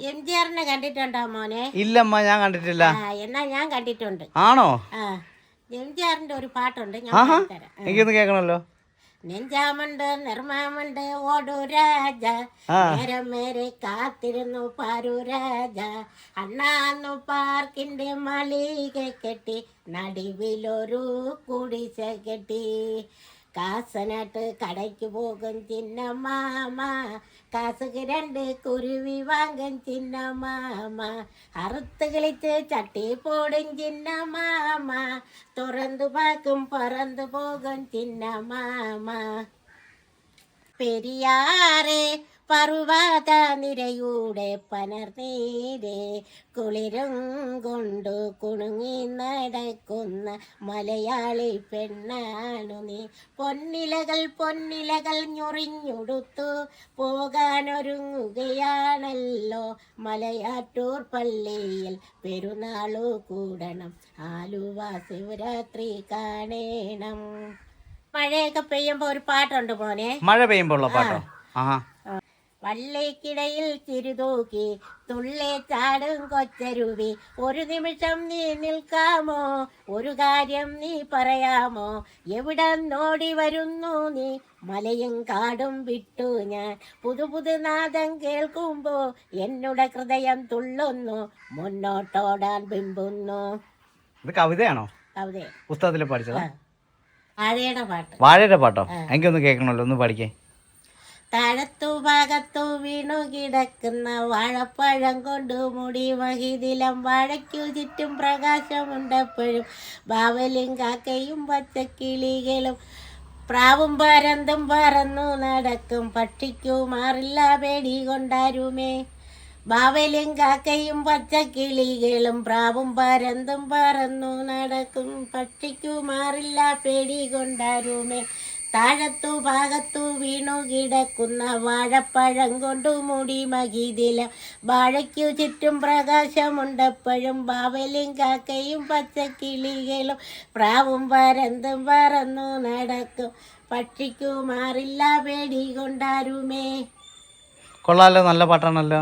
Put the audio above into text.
എംജിആറിനെ കണ്ടിട്ടുണ്ടോ മോനെ? ഇല്ലമ്മ, ഞാൻ കണ്ടിട്ടില്ല. എന്നാ ഞാൻ കണ്ടിട്ടുണ്ട്. ആണോ? എംജിആറിന്റെ ഒരു പാട്ടുണ്ട്, ഞാൻ തരാം. എനിക്കൊന്ന് കേൾക്കണല്ലോ. നെഞ്ചാമുണ്ട് നിർമ്മാമുണ്ട് ഓടു രാജ, നേരം മേരെ കാത്തിരുന്നു പാരു രാജ, അണ്ണാന്നു പാർക്കിന്റെ മളിക കെട്ടി, നടുവിലൊരു കുടിശ കെട്ടി, കാസനാട്ട് കടയ്ക്ക് പോകും ചിന്ന മാമ, കാസുക്ക് 2 കുരുവി വാങ്ങും ചിന്ന മാമ, അറുത്ത് കളിച്ച് ചട്ടി പോടും ചിന്ന മാമ, തുറന്നു പാക്കും പറന്നു പോകും ചിന്ന മാമ. പെരിയാറെ പർവ്വത നിരയുടെ പനർനീരെ, കുളിരും കൊണ്ടു കുണുങ്ങി നടക്കുന്ന മലയാളി പെണ്ണാണു നീ, പൊന്നിലകൾ പൊന്നിലകൾ ഞൊറിഞ്ഞുടുത്തു പോകാനൊരുങ്ങുകയാണല്ലോ, മലയാറ്റൂർ പള്ളിയിൽ പെരുന്നാളു കൂടണം, ആലുവ ശിവരാത്രി കാണേണം. മഴയൊക്കെ പെയ്യുമ്പോ ഒരു പാട്ടുണ്ട് മോനെ. മഴ പെയ്യുമ്പോൾ പാട്ടോ? വള്ളിക്കിടയിൽ ചിരുതൂക്കി തുള്ളി ചാടും കൊച്ചരുവി, ഒരു നിമിഷം നീ നിൽക്കാമോ, ഒരു കാര്യം നീ പറയാമോ, എവിടെ നോടി വരുന്നു നീ, മലയും കാടും വിട്ടു ഞാൻ, പുതു നാദം കേൾക്കുമ്പോ എന്നുടെ ഹൃദയം തുള്ളുന്നു, മുന്നോട്ടോടാൻ ബിമ്പുന്നു. ഇത് കവിതയാണോ? കവിത പുസ്തകത്തിൽ പഠിച്ചതാ? വാഴയുടെ പാട്ട്. വാഴയുടെ പാട്ടോ? എനിക്കൊന്ന് കേൾക്കണല്ലോ, ഒന്ന് പഠിക്കേ. താഴത്തു ഭാഗത്തു വീണു കിടക്കുന്ന വാഴപ്പഴം കൊണ്ടു മുടി മഹിതിലം, വാഴയ്ക്കു ചുറ്റും പ്രകാശമുണ്ടെപ്പോഴും, ബാവലും കാക്കയും പച്ചക്കിളികളും പ്രാവും പരന്തും പറന്നു നടക്കും, പക്ഷിക്കു മാറില്ല പേടി കൊണ്ടാരുമേ, ബാവലും കാക്കയും പച്ചക്കിളികളും പ്രാവും പരന്തും പറന്നു നടക്കും, പക്ഷിക്കു മാറില്ല പേടി കൊണ്ടാരുമേ, താഴത്തു ഭാഗത്തു വീണു കിടക്കുന്ന വാഴപ്പഴം കൊണ്ടു മുടി മകിതിലം, വാഴയ്ക്കു ചുറ്റും പ്രകാശമുണ്ടെപ്പോഴും, ബാവലും കാക്കയും പച്ചക്കിളികളും പ്രാവും പരന്തും പറന്നു നടക്കും, പക്ഷിക്കു മാറില്ല പേടി കൊണ്ടാരുമേ. കൊള്ളാലോ, നല്ല പാട്ടാണല്ലോ.